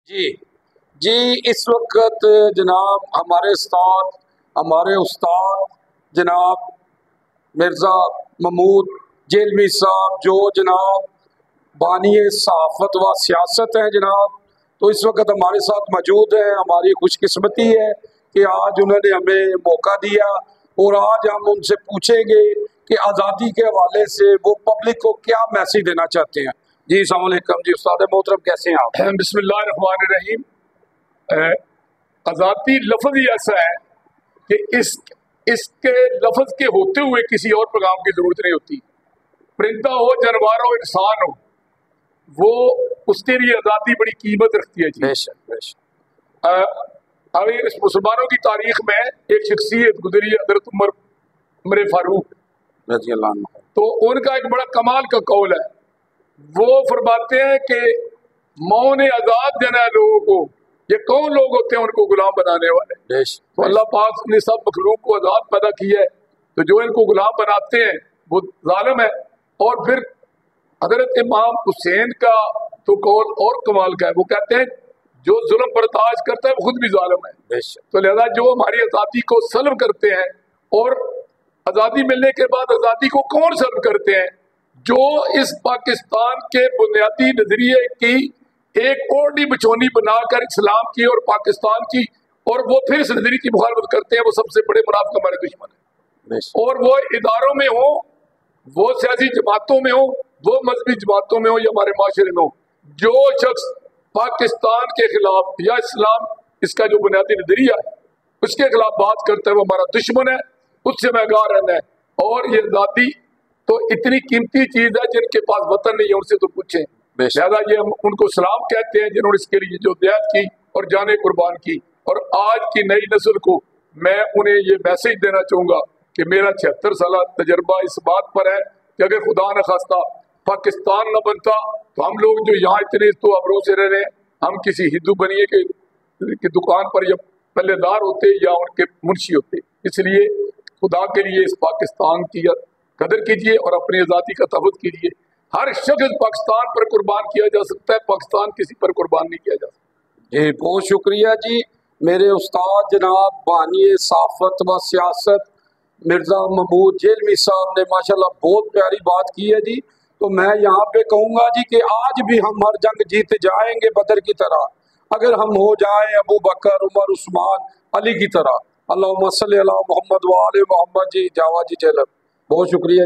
जी जी, इस वक्त जनाब हमारे उस्ताद जनाब मिर्ज़ा महमूद जेलवी साहब जो जनाब बानिए सहाफ़त व सियासत हैं जनाब, तो इस वक्त हमारे साथ मौजूद हैं। हमारी खुशकिस्मती है कि आज उन्होंने हमें मौका दिया और आज हम उनसे पूछेंगे कि आज़ादी के हवाले से वो पब्लिक को क्या मैसेज देना चाहते हैं। जी अस्सलाम वालेकुम जी, उस्ताद मोहतरम कैसे हैं आप? बिस्मिल्लाहिर्रहमानिर्रहीम। आज़ादी लफ्ज़ ही ऐसा है कि इसके लफ्ज़ के होते हुए किसी और पैगाम की ज़रूरत नहीं होती। परिंदा हो, जानवर हो, इंसान हो, वो उसके लिए आज़ादी बड़ी कीमत रखती है जी। बेशक बेशक। अभी इस मुसलमानों की तारीख में एक शख्सियत गुजरी है, हज़रत उमर फारूक रज़ी अल्लाह अन्हु। तो उनका एक बड़ा कमाल का कौल है। वो फरमाते हैं कि मौन आज़ाद देना है लोगों को। ये कौन लोग होते हैं उनको गुलाम बनाने वाले? तो अल्लाह पाक ने सब मखलूक को आज़ाद पैदा किया है, तो जो इनको गुलाम बनाते हैं वो जालिम है। और फिर हजरत इमाम हुसैन का तो कौल और कमाल का है। वो कहते हैं जो जुल्म बर्दाश्त करता है वो खुद भी जालिम है। तो लिहाजा जो हमारी आज़ादी को सल्ब करते हैं, और आज़ादी मिलने के बाद आज़ादी को कौन सल्ब करते हैं? जो इस पाकिस्तान के बुनियादी नजरिए की एक ओढ़नी बिछोनी बनाकर इस्लाम की और पाकिस्तान की, और वो फिर इस नजरिए की मुखालफत करते हैं, वो सबसे बड़े मुनाफिक हमारे दुश्मन है। और वो इदारों में हो, वो सियासी जमातों में हो, वो मजहबी जमातों में हो या हमारे माशरे में हो, जो शख्स पाकिस्तान के खिलाफ या इस्लाम इसका जो बुनियादी नजरिया है उसके खिलाफ बात करता है, वो हमारा दुश्मन है। उससे महगार रहना है। और ये आज़ादी तो इतनी कीमती चीज है, जिनके पास वतन नहीं है उनसे तो पूछें। लिहाजा ये हम उनको सलाम कहते हैं जिन्होंने इसके लिए जो दयात की और जाने कुर्बान की। और आज की नई नस्ल को मैं उन्हें ये मैसेज देना चाहूंगा कि मेरा 76 साल तजर्बा इस बात पर है कि अगर खुदा न खास्ता पाकिस्तान न बनता तो हम लोग जो यहाँ इतने तो अबरों से रह रहे हैं, हम किसी हिंदू बनिए की दुकान पर या पल्लेदार होते या उनके मुंशी होते। इसलिए खुदा के लिए इस पाकिस्तान की कदर कीजिए और अपनी आज़ादी का तहफ़्फ़ुज़ कीजिए। हर शख्स पाकिस्तान पर कुर्बान किया जा सकता है, पाकिस्तान किसी पर कुर्बान नहीं किया जा सकता। जी बहुत शुक्रिया जी। मेरे उस्ताद जनाब बानिए सहाफ़त व सियासत मिर्ज़ा महमूद जेलवी साहब ने माशाल्लाह बहुत प्यारी बात की है जी। तो मैं यहाँ पे कहूँगा जी कि आज भी हम हर जंग जीत जाएंगे बदर की तरह, अगर हम हो जाएं अबू बकर उमर उस्मान अली की तरह। अल्लाहुम्मा सल्ली अला मोहम्मद व आले मोहम्मद जी। जावा जी चलब। बहुत शुक्रिया।